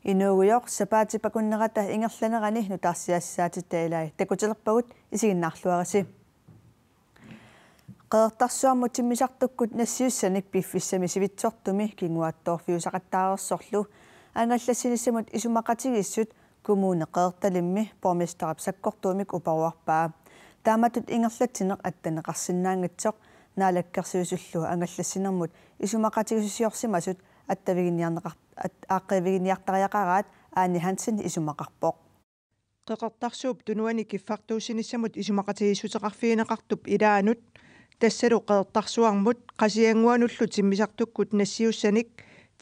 Inuuyor sapaatipakunnerata ingerlanerani nutaarsiassaatit takutilerpagut isiginnaarluarasi. Qeertarsuarmut timmisartukkut nassiussanik piffissami sivitsortumi kinguattoorfiusaqattaareersorlu angallassinissamut isumaqatigissut kommune qeertalimmi pormistarap sakkortuumik uparuarpaa. Taamatut ingerlatsineq attaneqarsinnaangatsoq naalakkersiusullu angallassinermut isumaqatigisusiorsimasut aaqqiviginiartariaqaraat Aani Hansen isumaqarpoq. Qeqertarsuup tunuani kiffartuusinissamut isumaqatigisuteqarfiineqartup ilaanut tassalu qeertarsuarmut qasianguanullu timmisartukkut nassiussanik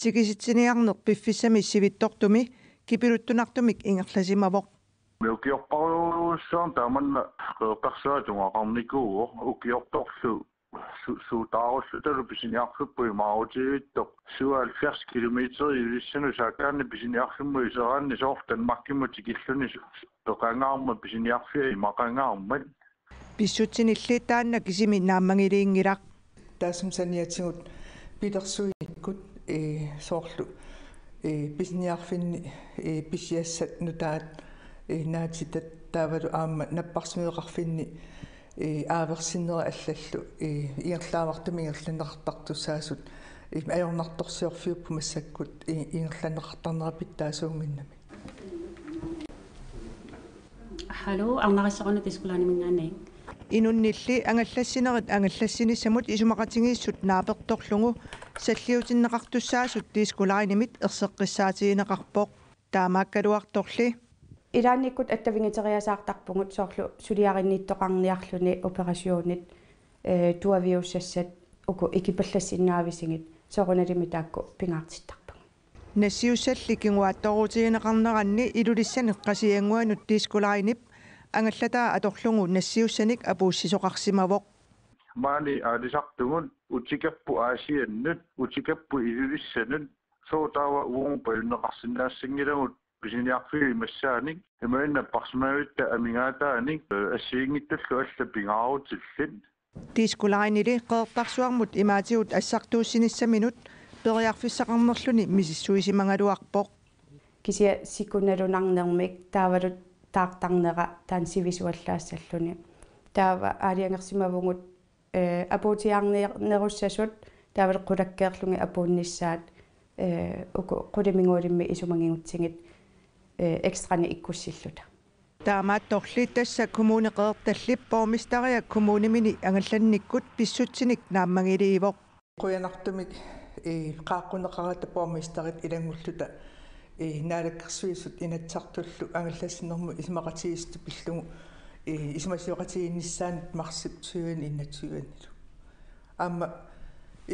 tikisitsiniarneq piffissami sivittortumi kipiluttunartumik ingerlasimavoq. Ukiorparuussaam taamanna qeertarsuatungaqarnikuuor ukiortorlu suutaarullu talu pisiniarluppui maarutivittoq 77 kilometer ilissanu saakaanni pisiniarlummu iseraanni soortan markimmu tikilluni peqangaarma pisiniarfia imaqangaarmat pissutsinilli taanna kisimi naammangiliingilaq taasum saniatigut pilersuinikkut soorlu pisiniarfinni pisiassat nutaat naatitat taavalu aamma napparsmiuqarfinni aaversinnera аллаллу иерлааартуми иерланеқартартуссаасут аёрнарторсиорфиуппу массаккут иерланеқартарнерапит таасуунгиннами Hallo арнариссақуна тискулаанимингаанни инуннилли ангаллассинерит ангаллассинисsamут исумақатигииссут нааперторлугу саллиутиннеқартуссаасут тискулаанимит ерсеққиссаатигинеқарпоқ таамааккалуарторли Ilaannikkut attavingitariasaartarpungut soorlu suliarinniittoqarniarluni operationnit tuaviussassat uku ikipallassinnaavissingit soorunalimi taakku pingaartittarpung nassiussalli kinguaattoruutigineqarneranni ilulissaneq qasianguanut tiiskulaarinip angallataa atorlugu nassiussanik apuussisoqarsimavoq maani aalisartugun utikappu aasiannut utikappu ilulissanut sootaawa uungpalunneqarsinnaassingilagут pisiniarfili massaanik imainna parsmaavitta amingaataanik assiingittullu alla pingaarutillit tiiskulaarinili qeertarsuarmut imaatigut assartuussinissaminut periarfissaqarnerluni misissuisimangaluarpoq kisia sikunalunarnermik taavalut taartarnera taan sivisuallaassalluni taava aaliangersimavugut apuutiarnerussasut taavalu qulakkeerlungi apuunnissaat uku quliminguulimmi isumangingutsigit ekstrani ikkussilluta таамаатторли тасса коммуне qeertallip pormistaria kommunimini angallannikkut pissutsinik naammangiliivoq quyanartumik qaaqquneqarata pormistarит ilangulluta naalakkersuisut inatsartullu angallassinermu ismaqatigistu pillugu ismasiuqatiginnissaanet marsip 20 innatsuyanilu amma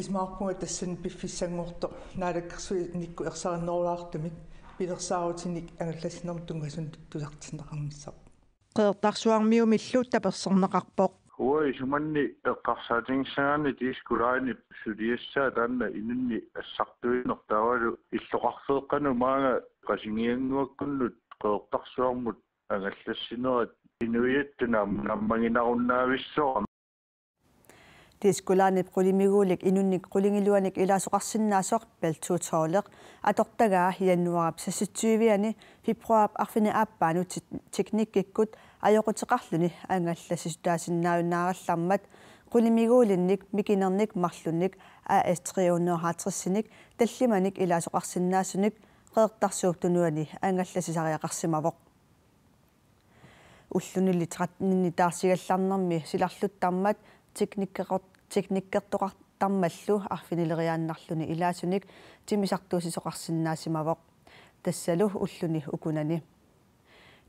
ismaarpunga tassan piffissangorto naalakkersui nikku ersaarinnerulaartumik pilersaaruutinik angallassinermu tungasun tulartineqarnissaq qeertarsuarmiumillu taperserneqarpoq Oi sumanni eqqarsaatingissaanni tiiskulaani suliassaa taanna inunni assartuinertaavalu illoqarfeeqqanu maanga qasingianguakkunnut qeertarsuarmut angallassinerat inuiattuna nammanginarunnaavissoo Tiskulaanip qulimiguulik inunnik qulingiluanik ilaasoqarsinnaasoq paltuutooleq atortagaa hiannuarap sassutsuiviani februarap arfini aappaanu teknikkikkut ajoqutiqarluni angallassisutaasinnaaunnaarallarmat qulimiguulinnik mikinernik marlunnik AS350 tallimanik ilaasoqarsinnaasunik qeertarsuuptunuani angallassisariaqarsimavoq ullunilli 13 taarsigallarnermi silarluttarmat teknikkertoqartarmallu arfinileriaannarluni ilaasunik timisartuusisoqarsinnaasimavoq tassalu ulluni ukunani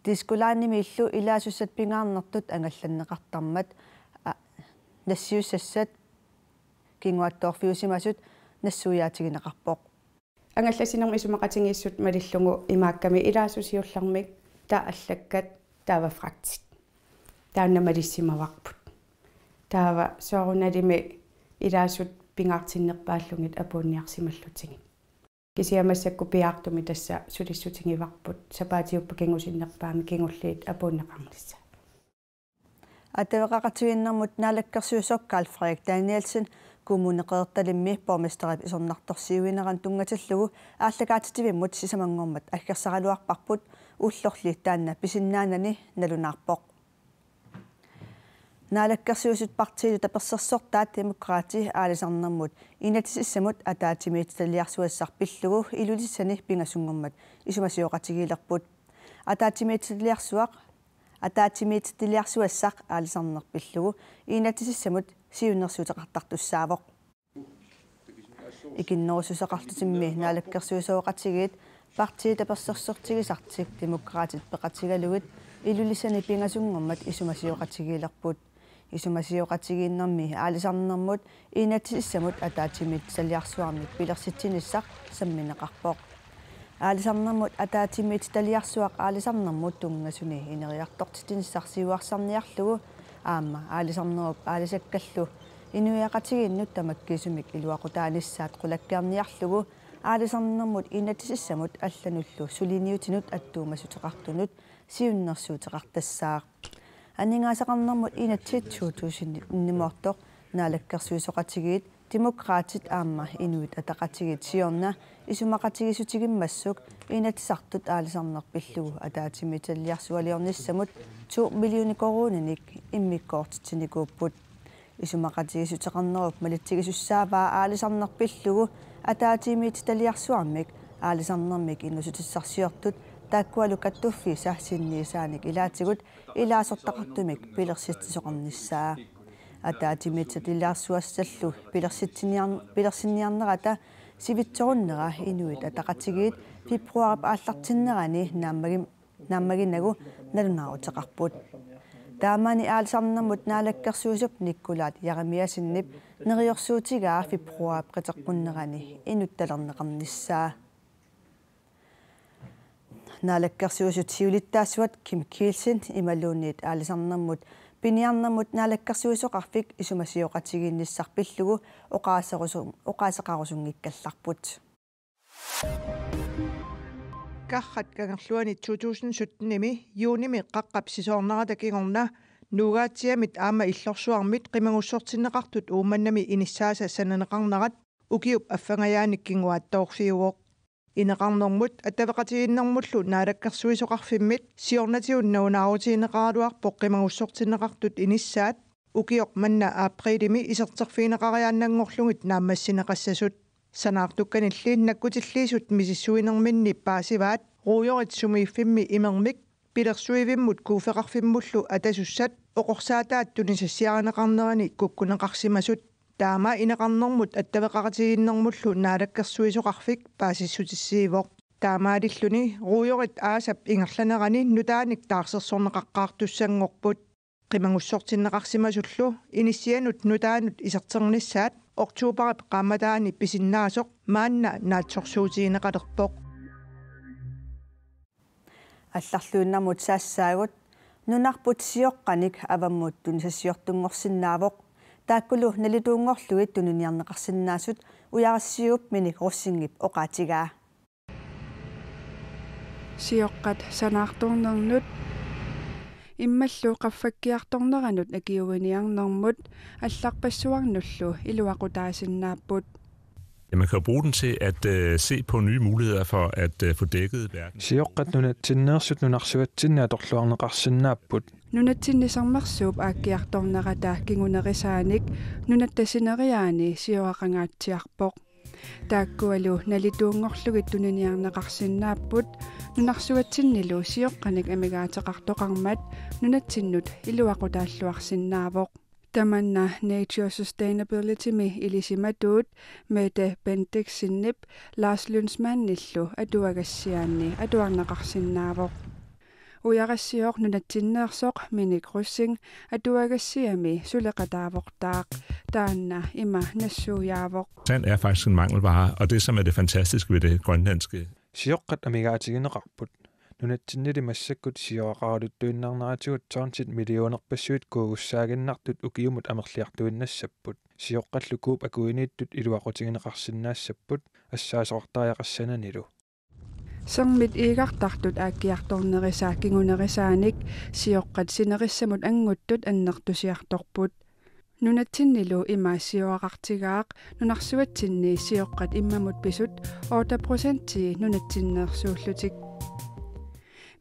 tiskulaannimi illu ilaasussat pingaarnertut angallanneqartarmat nassiussassat kinguattoorfiusimasut nassuuyaatigineqarpoq angallassinermi isumaqatingiissut malillungu imaakkami ilaasusiullarmik taa allakkat taava fraktit taanna malissimavaqput taava soorunalimi ilaasut pingaartinnerpaallungit apuunniarsimallutigi kisiamassakku piaartumi tassa sulissutingivarput sapaatiuppa kingusinnerpaami kingulliit apuunneqarnissa атавеқақатуиннэрмут наалаккерсуусоқ Карл Фредrik Danielsen kommuneqeertalimmi bormesterip isornartorsiuineran tungatallугу ааллагаатитивиммут сисамангормат аггерсаралуарпарпут уллорли таанна писиннаанани налунаарпоқ наалаккерсуусут партиилу таперсерсортаат демокраати аалисарнэрмут инатисиссамут атаатимиитсалиарсуассарпиллугу илулиссани пингасунгормат исумасиоқатигилерпут атаатимиитсалиарсуассақ аалисарнерпиллугу инатисиссамут сиуннэрсуутеқартартуссаавоқ икиннерусусеқартутимми наалаккерсуусооқатигиит партии таперсерсортигисартик демократит пеқатигалугит илулиссани пингасунгормат исумасиоқатигилерпут исумасиоқатигииннэрми аалисарнэрмут инатисиссамут атаатимиитсалиарсуармик пилерситсиниссақ самминеқарпоқ аалисарнэрмут атаатимиитсалиарсуақ аалисарнэрмут тунгасуни инериартортитиниссарсиуарсарниарлугу аама аалисарнеруп аалисаккаллу инуяқатигииннут тамаккисумик илуақутааниссаат қулаккаарниарлугу аалисарнэрмут инатисиссамут аллануллу сулиниутинут аттуумасутеқартунут сиуннэрсуутеқартассаа анингаасақарнэрмут инатситсуутуусини иннимоортоқ наалаккерсуусоқатигиит демократит аама инуит атақатигит сиорна исумақатигисутигиммассук инатисартут аалисарнерпиллугу атаатимиталлиарсуалиорниссамут 2 миллиони коруниник иммиккоортитсиникууппут исумақатигисутеқарнеруп малитсигисуссааваа аалисарнерпиллугу атаатимиталлиарсуармик аалисарнермик иннусутиссарсиортут тааккуалу каттуффиса синниисааник илаатигут илаасортақартумик пилерситсисоқарниссаа атаатимитсатилиарсуассаллу пилерсинниарнерата сивитсоруннера инуит атақатигиит фебруарип ааллартиннерани нааммагинагу налунаарутеқарпут таамани аалисарнэрмут наалаккерсуусуп никкулаат ярамиасиннип нериорсуутигаа фебруарип қитеққуннерани инутталернеқарниссаа наалаккерсуусут сиулиттаассуат Ким Килсен ималуунниит аалисарнэрмут пиниарнэрмут наалаккерсуусоқарфик исумасиоқатигиинниссарпиллугу оқаасеқарусунгиккалларпут каххат кангерлуани 2017-ними юуними қаққапсисоорнарата кигорна нугаатиамит аама иллорсуармит қимагуссортиннеқартут ууманнами иниссааса сананеқарнарат укиуп аффангаяаник кингуааттоорфиуоқ инеқарнэрмут атавеқатигиннэрмуллу наалаккерсуисоқарфиммит сиорнатиуннаунаарутиинеқаралуарпоқ қимагуссортиннеқартут иниссаат укиоқ манна ааприлими исертарфиинеқариааннангорлугит нааммассинеқассасут санаартукканиллиин наккутиллиисут мисиссуинерминни паасиваат руйорит сумииффимми имермик пилерсуивиммут кууфеқарфиммуллу атасуссат оқорсаатаат тунисассиаринеқарнерани куккунеқарсимасут таама инеқарнэрмут аттавеқаратигиннэрмуллу наалаккерсуисоқарфик паасиссутиссиивоқ таамаалиллуни руйорит аасап ингерланерани нутааник таарсерсорнеқаққаартуссангорпут қимагуссортиннеқарсимасуллу иниссианут нутаанут исертернissaат октообарип qaamataani pisinnaasuq maanna naatsorsuutiinеқалерпоқ алларлууннармут саассаагут нунарпут сиоққаник аваммут тунисассиортунгорсинаавоқ тааккулу налитуунгорлугит тунуниарнеқарсинаасут уярассиуп миник руссингип оқаатигаа сиоққат санаарторнернут иммаллу qaffakkiartorneranut akiuviniarnermut allарпассуарнуллу илуақутаасиннааппут. Man kan jo bruge den til at se på nye muligheder for at få dækket verden. Sijoqqat nunatsinneersut nunarsuatsinnaatoqluarneqarsinnaapput. Nunatsinnisarmarsuup aakkiartornerata kingunerisaanik nunattasineriaani sioraqangaatiarpoq. Taakkualu nalituungorlugit tununiarneqarsinnaapput nunarsuatsinnilu sioqqanik amigaateqartoqarmat nunatsinnut iluaqutaalluarsinnaavoq. Tamanna Nature Sustainability mi ilisimatut Mette Bendiksinip Lars Lynsmannillu atuagassiaanni atuarneqarsinnaavoq. Uyarassiooq nunatsinneersoq Minik Russing atuagassiami suleqataavoqtaaq taanna ima nassuujaavoq. Sand er faktisk en mangelvare, og det som er det fantastiske ved det grønlandske. Sijoqqat amigaatigineqarput nunatsinnili massakkut sioraqarut tuinnarneratigut 30 millionerpassuit kuugussaaginnartut ukiumut amerliartuinnassaput sijoqqallu kuup akuiniittut iluaqutigineqarsinnaassaput assaasoqartariaqassananilu Sangmit iigartartut aakkiartornerisaa kingunerisaanik sioqqat sinerissamut anguttut annertusiartorput nunatsinnilu imaassiuaqartigaaq nunarsuatsinni sioqqat immamut pisut 8% nunatsinneersuullutik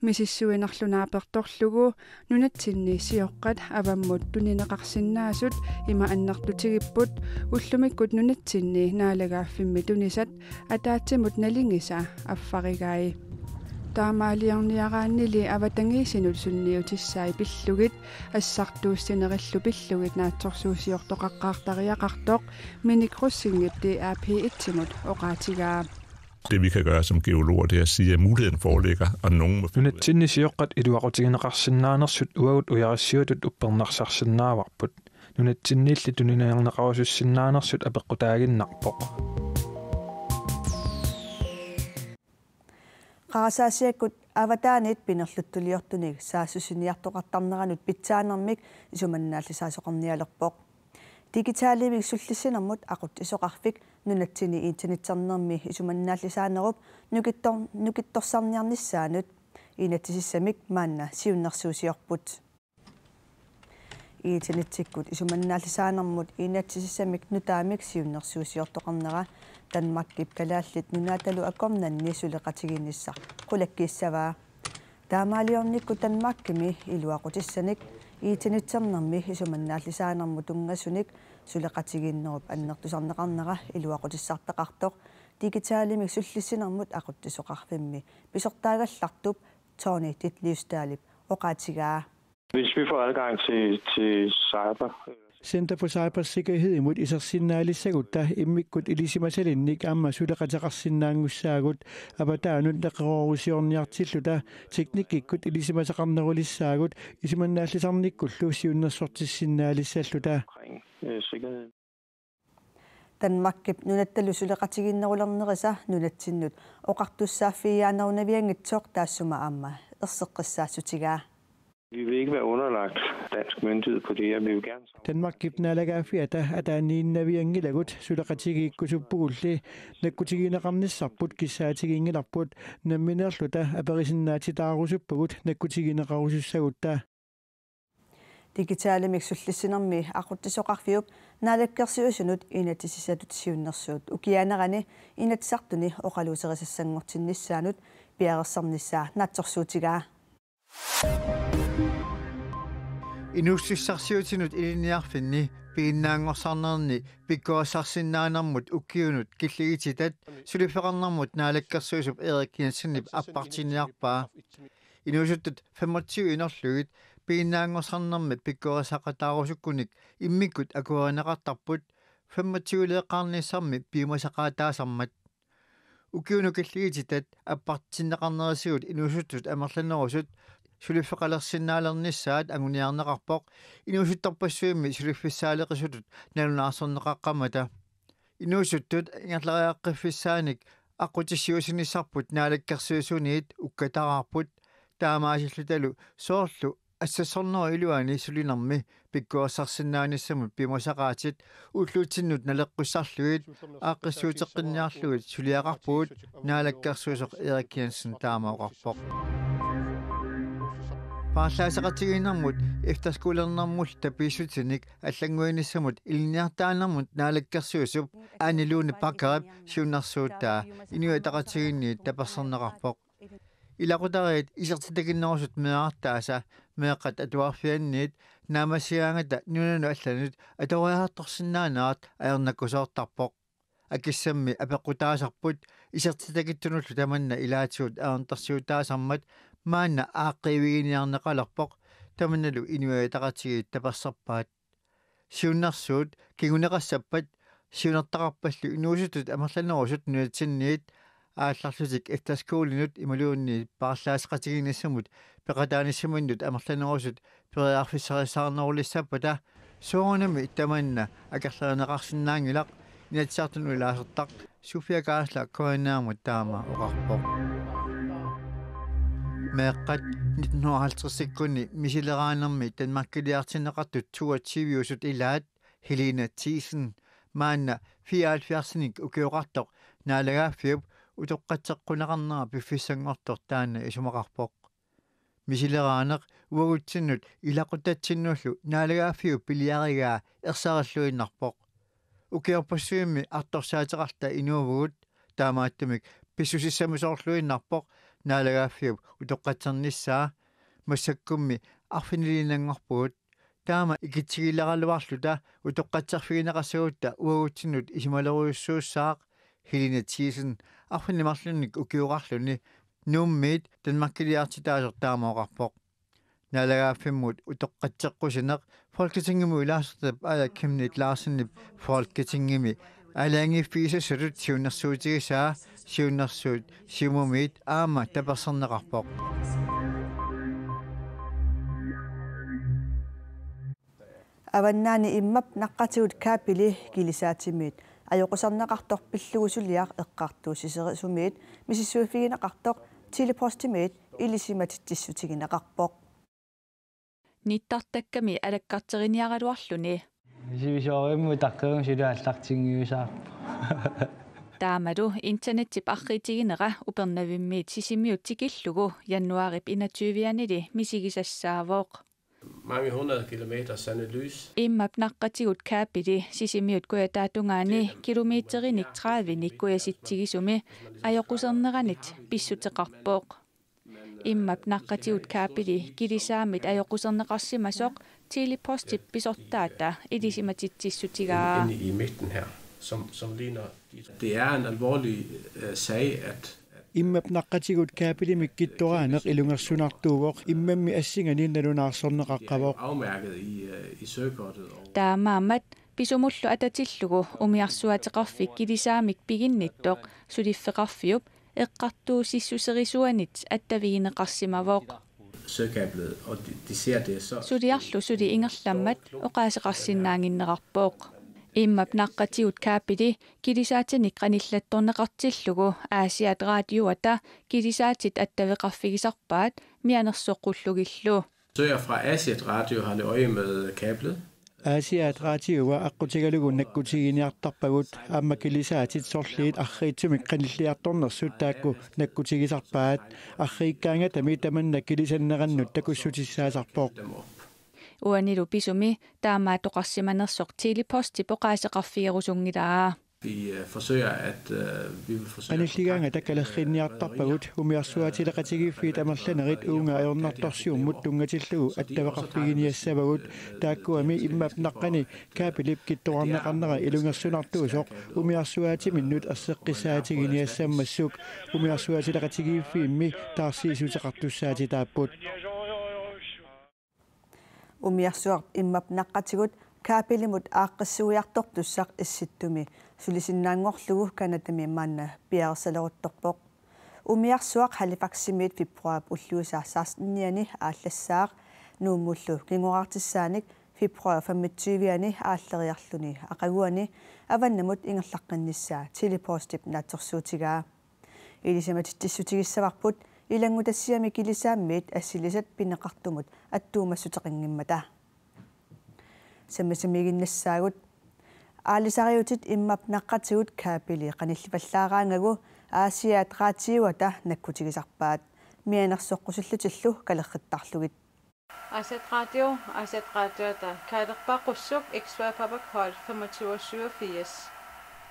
misissuinarlunaapertorlugu nunatsinni sioqqat avammut tunineqarsinnaasut ima annertutigipput ullumikkut nunatsinni naalagaaffimmi tunisat ataatsimut nalingisa affarigai taamaaliarniaraannili avatangiisinut sunniutissaai pillugit assartuussinerillu pillugit naatsorsuusiortoqaqqaartariaqartoq minikrussingit AP1-timut oqaatigaa. Det vi kan gøre som geologer, det er at sige, at muligheden foreligger, og nogen må finde ud af. Nunatsinni sioqqat iluaqutigineqarsinnaanersut uagut uyarissiutut uppernarsarsinnaavarput. Nunatsinniilli tuninaarneqarusussinnaanersut apeqqutaaginnarpoq. Qaasasiakut avataanit pinerluttuliortunik saassusiniartoqartarneranut pitsaanermik isumannaallisaasoqarnialerpoq. Digitaalimik sullissinermut aqut isoqarfik nunatsini internetsernermi isumannaallisaanerup nukittorsarniarnissaanut inatsisissamik maanna siunnersuusiorput. Internetikkut isumannaallisaanermut inatsisissamik nutaamik siunnersuusiortoqarnera Danmarkip kalaallit nunaatalu akornanni suleqatiginnissaq qulakkiissavaa taamaaliornikku Danmarkimi iluaqutissanik internetsernermi isumannaallisaanermu tunngasunik suleqatiginnerup annertusarneqarnera iluaqutissartaqartoq digitaalimik sullissinermut aquttisoqarfimmi pisortaagallartup Tony Ditlivsdalip oqaatigaa. Hvis vi får adgang til cyber. Center for Cybersikkerhed imod isarsinnaalissagut immikkut ilisimasalinnik amma suleqataqarsinnaangussaagut apataanut neqerorusiorniartilluta teknikikkut ilisimasaqarnerulissaagut isimannaallisarnikkullu siunnersortissinnaalissalluta Danmarkip nunattalu suleqatiginnerulernerisa nunatsinnut oqartussaaffiyaanernaviangitsoq taassuma aamma erseqqissaassutigaa. Vi vil ikke være underlagt dansk myndighed på det her. Vi vil gerne. Danmark nalagaafiata ataaniinnaviangilagut suleqatigiikkusuppuulli nakkutigineqarnissarput kissaatigiingilarput namminerluta aperisinnaatitaarussuppugut nakkutigineqarusussagutta. Digitaalimik sullissinermi aquttisoqarfiup naalakkersiusunut inatisisatut siunnersuut ukianerani inatsartuni oqaluuserisassanngortinnissaanut piarersarnissaa naatsorsuutigaa. Inussissarsiutinut iliniarfinni piinnaangorsarnerni pikkuassarsinnaanermut ukkiunut killigititat sulifeqarnermut naalakkersuusup Erik Jensenip appartiniarpaa inusuttut 25 inerlugit piinnaangorsarnermi pikkuassaqataarusukkunik immikkut akuaneqartarput 25 leeqqaarnissarmi piumasaqaataasarmat ukkiunu killigititat appartinneqarnerisiut inusuttut amerlanerusut sulifeqalersinnaalernissaat anguniarneqarpoq inuusuttarpassuimmi sulifissaaleqisutut nalunaarsorneqaqqamata inuusuttut ingerleriaqqifissaanik aqutissiusinissarput naalakkersuusuniit ukkataqarput taamaasillu soorlu assassornero iluani sulinermi pikkuassarsinnaanissamut pimasaqaatit ulluutinnut naleqqussarluit aaqqissuuteqqinniarluit suliaqarpuut naalakkersuusoq Erik Jensen taamaoqarpoq Paarlaasaqatigiinermut efterskuulernermul tapiissutinik аллангуинissamut iliniartaanermut naalakkersuusup aaniluuni pakkerap siunnersuuttaa inuataqatiginniit taperserneqarpoq ilaqutariit isertitaginnerusut meartaasa meeqqat atuarfianniit naamasiaangata nunanu allanut atawaaartorsinnaanaart aernakkusoortarpoq akissammi apeqqutaasarput isertitakittunullu tamanna ilaatiut aerntarsiutaasarmat maanna aaqqiviginiarneqalerpoq tamannalu inuataqatigiit tapersarpaat siunnersuut kiguneqassappat siunertaqarpallu inuusutut amerlanerusut nunatsinniit aallarlutik efterskuulinut imaluunni paarlaasqatiginissamut peqataanissamannut amerlanerusut periarfissarisaarnerulissapata soonami tamanna akerlerineqarsinnaangilaq inatsartun ulaasertaq Sofia Kaasla koinaamut taama oqarpoq meeqqat 1950-sikkunni misileraannermi Danmarkiliartinneqartut 22-usut ilaat Helena Thiesen maanna 74-nik ukioqartoq naalagaaffiup utoqqatseqqunaqarnera piffissangortor taanna isumaqarpoq misileraanaq uagutsinut ilaqutatsinnuullu naalagaafiu piliarigaa ersaralluinnarpoq ukiorpassuimmi artorsaateqarta inuuvugut taamaattumik pissusissamusoorluinnarpoq naalagaafiu utoqqatsernissaa массаккумми арфинилинангорпугут таама икитсигилералуарлута утоққатсарфигинеқассагутта уагутсинут исималеруйуссууссаақ хилинатсиисен арфинимарлунник укиуқарлуни нууммиит танмаккилиартитаасер таамаоқарпоқ налагааффиммут утоққатсеққусинеқ фолкетингими улаасертап ая кимнит лаарсиннип фолкетингими алаангиффигисассалут сиуннэрсуутигисаа сиуннэрсуут симумиит аама таперсернеқарпоқ аваннаани иммап наққатигут каапили килисаатимиит ajоқусарнеқартор пиллугусулиар эққартуусисери сумиит мисиссуиффигинеқартоқ тилипостимиит илисиматиттиссутигинеқарпоқ ниттартакками алаккартериниаралуарлуни сивисоримму таккерун силааллартингиусаа таамалу интернеттип арритигинера упернавиммиит сисимиут тикиллугу януарип 21-нили мисигисассаавоқ mange 100 kilometer sande lys. Immap naqqatigut kaapili sisimiut kuatatungaani kilometerinik 30 kuasittigisumi ajoquserneranit pissuteqarpooq. Immap naqqatigut kaapili kilisaamit ajoquserneqarsimasoq tilipostip pisortaata ilisimatitsissutigaa. I midten her, som ligner. Det er en alvorlig sag, at иммап наққатигут каапили миккиттораанеқ илунгарсунартуугоқ иммамми ассингани налунаарсорнеқаққавоқ afmærket i søgekortet. таамаамат писумуллу ататиллугу умиарсуатеқарфик килисаамик пигинниттоқ сулиффеқарфиуп эққартуусиссусерисуанит аттавигинеқарсимавоқ Søgekablet, og de ser det så. сулиарлу сули ингерламмат оқаасеқарсинаангиннеқарпооқ иммап наққатигут каапили килисаатиник қаниллатторнеқартиллугу аасиат радиуата килисаатит аттавеқарфигисарпаат мианерсоққуллугиллу Søger fra Asiat Radio holde øje med kablet. Asiat Radio аққутигалугу наккутигиниартарпагут аама килисаатит сорлиит арриитсумик қаниллиарторнерсут таакку наккутигисарпаат аррииккаанга тами таманна килисаннераннут такуссутиссаасарпооқ уанилу писуми таамаатоқарсиманерсоқ тилипости поқаасеқарфиерусунгилаа Vi forsøger at vi vil forsøge. Аниллигаанга таккалерринниартарпагут умиарсуатилеқатигиффиит амерланерит уунга аёрнартарсиуммут тунгатиллугу аттавеқарпигиниассавагут тааккуами иммап наққани каапилип китторарнеқарнера илунгерсунартуусоқ умиарсуатиминнут ассеққисаатигиниассаммассук умиарсуатилеқатигиффиимми таарсиисутеқартуссаати тааппут умиарсуарп иммап наққатигут каапилимут ааққиссуиартортуссақ исситтуми сулисиннаангорлугу канатами маанна пиарсалерутторпоқ умиарсуақ халифаксимиит фибруап уллуисаассаарсинниани ааллассаақ нууммуллу кингораартиссааник фибруа 25-ани ааллериарлуни ақагуани аваннамут ингерлаққиннissaa тилипостип наатсорсуутигаа илисаматиттиссутигиссаварпут илангутассиами килисааммиит ассилисат пинеқартумут аттуумассутеқингиммата саммасамигиннассаагут аалисариутит иммап наққатигут каапили қаниллипаллаараангагу аасиаат раатиуата наккутигисарпаат мианерсоққусуллутиллу калерриттарлугит Asiat radioта каалерпаақуссук эксвафабак хол 2587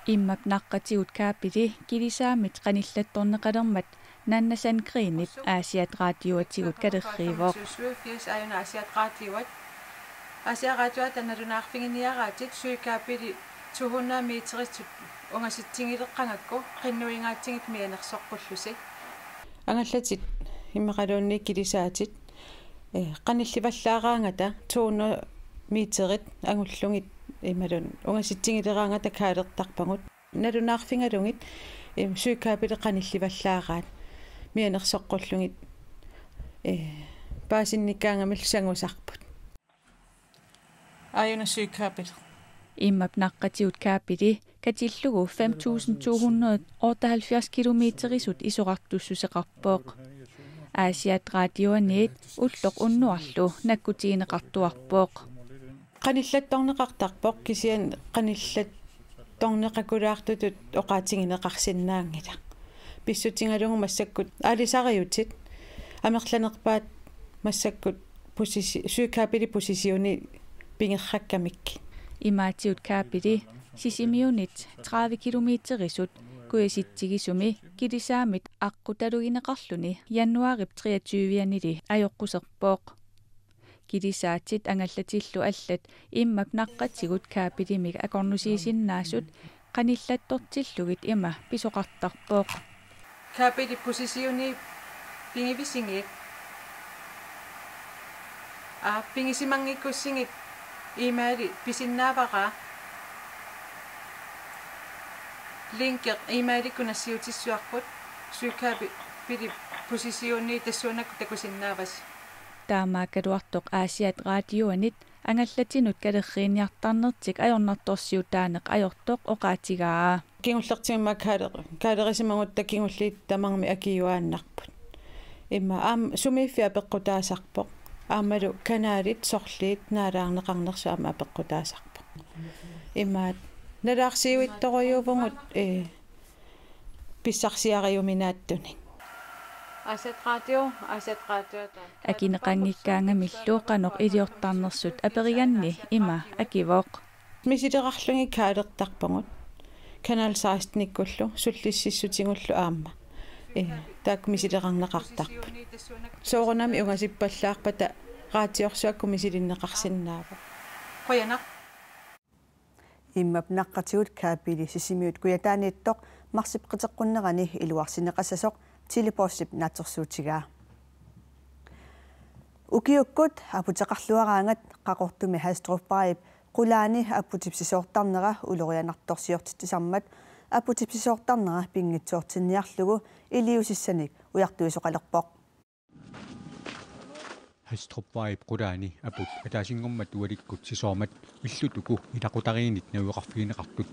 иммап наққатигут каапили килисаамит қаниллатторнеқалермат наннасан криинит аасиат радиуатигут калерриивоқ аюна Asiat radioат Asiat radioат аналунаарфигиниараатит суикаапили 200 метрит унгаситтингилеққангакку қиннуингаатингит мианерсоққуллуси ангаллатит иммеқалуунни килисаатит qanillivallaaraangata 200 meterit angulllungit imalun ungasittingileraangata kaalertarpangut nalunaarfingalungit suikkaapile qanillivallaaraat mianersoqqollungit paasinnikkaangamil sangusarput ayuna suikkaapile immap naqqatiut kaapili katillugu 5278 kilometerisut isorartussuseqarpooq Asiat radioanit ulloq unnuarlu nakkutiineqartuarpooq qanillattorneqartarpoq kisian qanillattorneqakulaartutut oqaatigineqarsinnaangila писсутингалугу массаккут аалисариутит амерланерпаат массаккут сюкапили посисиони пингерраккамикки имаатиут каапили сисимиунит 30 километерисут куиситсигисуми килисаамит аққуталугинеқарлуни януарип 23-янили аёққусерпооқ килисаатит ангаллатиллу аллат иммак наққатсигут каапилимик акорнусиисиннаасут qanillattortillugit ima pisoqartarpooq kaapili posisioni pingivisingit pingisimangikkussingit imaali pisinnaavaqa linker imaalikkunassiutissuarput suukaapi pili posisioni tassuunakku takusinnaavas таамааккалуартоқ аасиат радиоанит ангаллатинут калеррииниартарнертик аёрнарторсиутааneq аёртоқ оqaatigaa кингуллертимма каалерисимагут такингуллиит тамарми акиюааннарпут имма сумииффи апеққутаасарпоқ аамалу канаалит сорлиит наалаарнеқарнерсаама апеққутаасарпоқ иммаат налаарсиуитторюувгут писсарсиариуминааттуни Asset radio акинеқангиккаангамиллуоқаноқ илиортарнерсут апериганни има акивоқ мисилерарлунги каалертарпагут канал 16-никкуллу суллиссиссутингуллу аама таак мисилеқарнеқартарпут соорунами угасиппаллаарпата раатиорсуакку мисилиннеқарсинаава қояна иммап наққатигут каапили сисимиут куятааниттоқ марсипқитеққуннерани илуарсинеқассасоқ тилипорсип наатсорсуутигаа укиуккут апутеқарлуараангат қақортуми хаструфпарип қулаани апутипсисоортарнера улорианарторсиортитсармат апутипсисоортарнера пингитсуортинниарлугу илиусиссаник уяртуисоқалерпоқ хаструфпарип қулаани апут атаасингуммат туаликкут сисоормат иллутуку илақутариинит навиқарфигинеқартут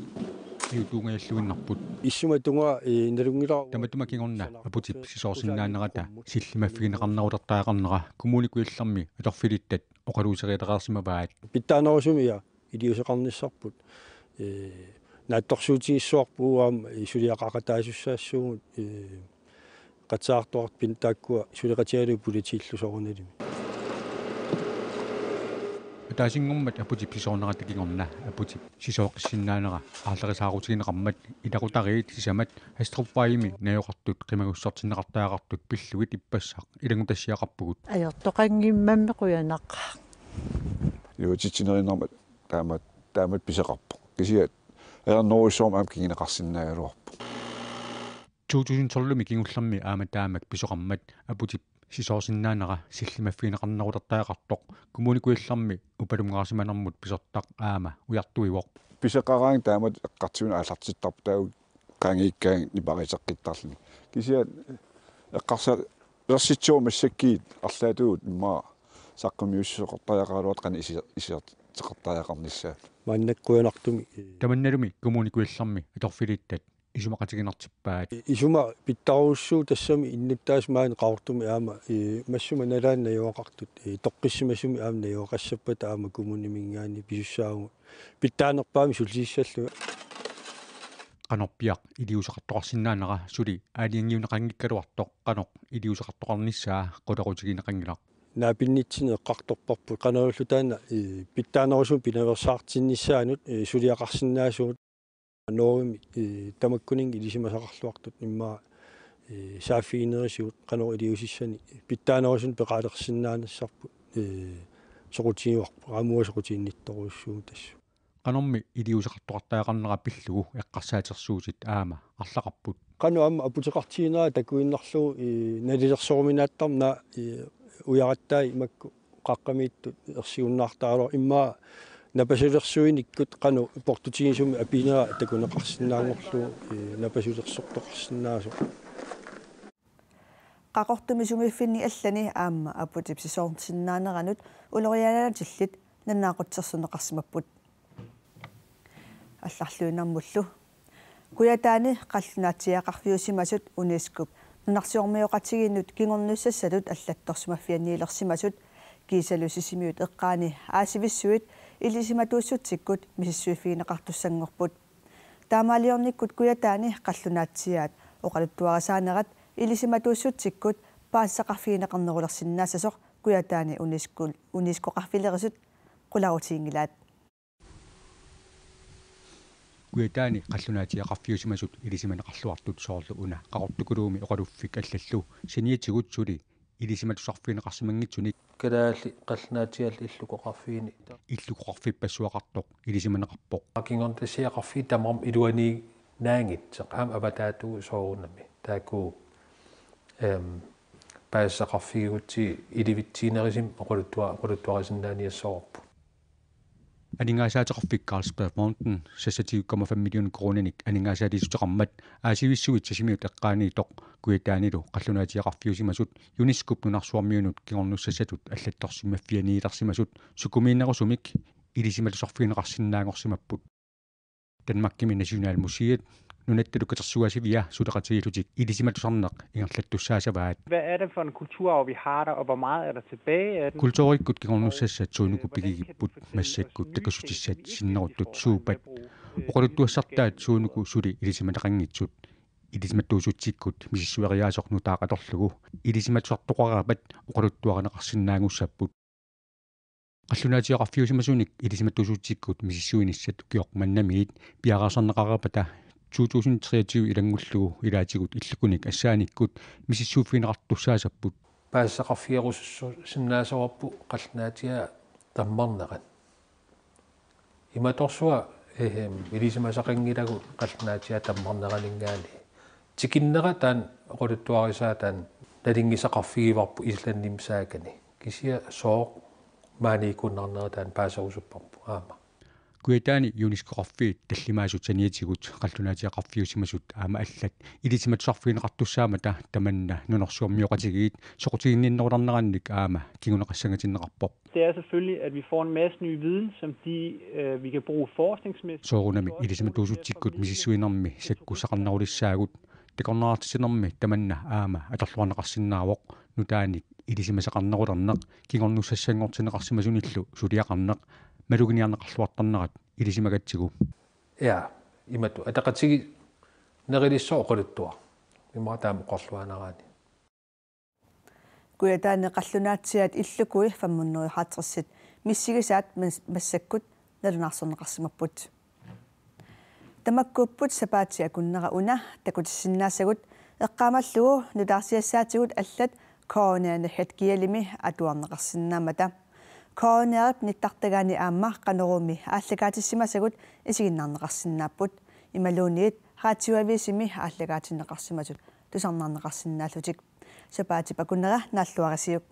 иутунгиаллуиннарпут иссуматунга налунгила таматумакингорна апутип сисоорсиннаанерата силлимаффигинеқарнерутартаақарнера коммуникуилларми аторфилиттат оқалуусериалеқарсимаваат питтаанерусумия илиусеқарниссарпут наатторсуутигиссуарпууаам исулиақақатаасуссаассуугут qatsaartuart pintaakkuа сулеқатиалу политииллусорунилими таасингуммат апутип сисоорнерата кигорна апутип сисооқиссиннаанера аарлерисаарутигинеқармат илақутариит сисамат аструффаими наёқартут қимагуссартиннеқартаақартут пиллугит иппассақ илагутассиақарпугут аёртоқангиммамме қуянақ юутитсинериннармат таамат писеқарпо кисиат аернорисоорм аам кигинеқарсиннаагалуарпу 2012 кигулларми ааматаамак писоқармат апутип сисоорсиннаанера силлимаффигинеқарнерутартаақартоқ коммуникуилларми упалунгаарсиманермут писортақ аама уяртуивоқ писеқараан таамат эққартигуна ааллартиттарпу тау қангиккаан нипарисеққиттарлни кисиат эққарса ерситсуу массаккиит арлаатуут имма саққумиуссоқортаяқаалуат қани исиартеқартаяқарниссаа маннаккуянартуми таманналуми коммуникуилларми аторфилиттат исумақатигинартиппаат исума питтаруссуу тассами иннуттаас маан qaurtumi аама массума налаанна юақартут тоққиссимасуми аамна юақассаппата аама кумунимингаани писуссаагу питтаанерпаами суллииссаллуга qanорпиақ илиусеқартоқарсинаанера сули аалиангиунеқангиккалуартоқ qanoq илиусеқартоқарниссаа qulaqutigineqangilaq наапиннитсине эққарторпарпу qanеруллутаана питтаанерусум пинаверсаартинниссаанут сулиақарсинаасуут норми тамаккунин илисимасақарлуартут имма саафиинерисуут qanor илиусиссани питтаанерусун пеқаалерсиннаанассарпу соқутиуарпу аамуа соқутииннитторуссуу тассу qanорми илиусеқартоқартаақарнера пиллугу эққарсаатерсуутит аама арлақарпут qanu аама апутеқартиинера такуиннарлуу налилерсоруминааттарна уяраттай имакку қаққамииттут ерсигуннаартаалор имма напасулерсуиниккут qanu портутигисуми апинера такунеқарсинаангорлу напасулерсортоқарсинаасо qaqortumisumiffinni allani aamma aputipsisoortinnaanеранут улориалаатиллит нанаақутсерсунеқарсимаппут алларлуинармуллу куятаани қаллунаатиақарфиусимасут унискуп нунарсиормиоқатигиннут кингорнуссассалут аллатторсимаффианниилерсимасут кисалусисимиут эққаани аасивиссуит илисиматууссутсиккут миссуиффигинеқартуссангорпут таамаалиорниккут куятаани қаллунаатсиаат oqaluttuarasaanerat ilissimatuussuttikkut paassaqarfiinaqarnerulersinnaassasoq kuyataani uniskoqarfilerisut qularutiingilaat kuyataani qallunaatiaqarfiusimasut ilisimanaqarluartut soorlu una qaqortukuluumi oqaluffik allallu siniatigutsuli ilisimatusarfiinaqarsimangitsunik kadaalli qallunaatialli illukoqarfipassuaqartoq ilisimanaqarpoq akingortasiaqarfi tamaram iluani naangit seqam avataatu soorunami taaku paassaqarfigutti ilivittiinerisim oqaluttuarisinnaaniassoorpu aningaasaateqarfik Carlsberg Mountain 6,5 million kronenik aningaasaalisuteqarmat aasivissugit sasimiut eqqaaniitoq kuyataanilu qallunaatiaqarfiusimasut uniskup nunarsuarmiunut kingornussasatut allattorsimaffianiilersimasut sukumiinnerusumik ilisimatusarfiineqarsinnaangorsimapput Danmarkimi Nationalmuseet nunattalukkatersuasivia suleqatigilutik ilisimatusarneq ingerlattussaasavaat. Hvad er det for en kulturarv vi har der, og hvor meget er der tilbage af den? Kultuurikkut kingornussasat suunukupigigipput massakkut takasutissat sinneruttut suupat oqaluttuassartaat suunuku suli ilisimataqanngitsut ilisimattuusuttikkut misissueriaasoq nutaaqatorlugu ilisimatusartoqaraapat oqaluttuareneqarsinnaangussaput qallunaatiaqarfiusimasunik ilisimattuusuttikkut misissuinissat ukiorq mannamiit piaqarsarneqarapata 2023 ilangullugu ilaatigut illukunik assaaниkkут misissuuffineqartussaasapпут paassaqarfiarussinnaasawappu qallunaatiа tammarneqat imatorsuа илисимасақангилагу qallunaatiа tammarneqaningaani тикиннера таан оқулуттуарисаа таан налингисақарфигиварпу исланнимсаакани кисиа соо maanikkunnarnera taan paasarusupparpu aama kuyataani uniskoqarfiit tallimaasut saniatigut qallunaatiaqarfiusimasut aama allat ilisimatusarfiineqartussaamata tamanna nunorsuarmioqatigiit soqutiginninnerularnerannik aama kinguneqassangatinnеqarpoq. Det er selvfølgelig, at vi får en masse ny viden, som vi kan bruge forskningsmæssigt. Soorunami ilisimattuusuttikkut misissuinermi sakkusaqarnerulissaagut takorneraartisinermi tamanna aama atarluarneqarsinnaawoq nutaanik ilisimasaqarnerulerneq kingornussassangortineqarsimasunillu suliaqarneq maluginiarneqarluartarnerat ilisimagatsigu ja imattu ataqatigi nerilissoo qoluttua imataam qorluanaraani kuyataani qallunaatsiat illukui fammunnuihaatsersit missigisaat massakkut nalunarsorneqarsimapput tamakkuupput sapaatiga kunnera una takutissinnaassagut eqqaamallugu nutaarsiassaatigut allat koonaanerhat kialimi atuarneqarsinnaamata koonaarit nittartagaani aamma qanerumi ааллагаатиссимасагут исигиннаарнеқарсиннааппут ималуунигит раатсуависими ааллагаатиннеқарсимасут тусарнаарнеқарсинааллутик сапаати пакуннера нааллуарисиук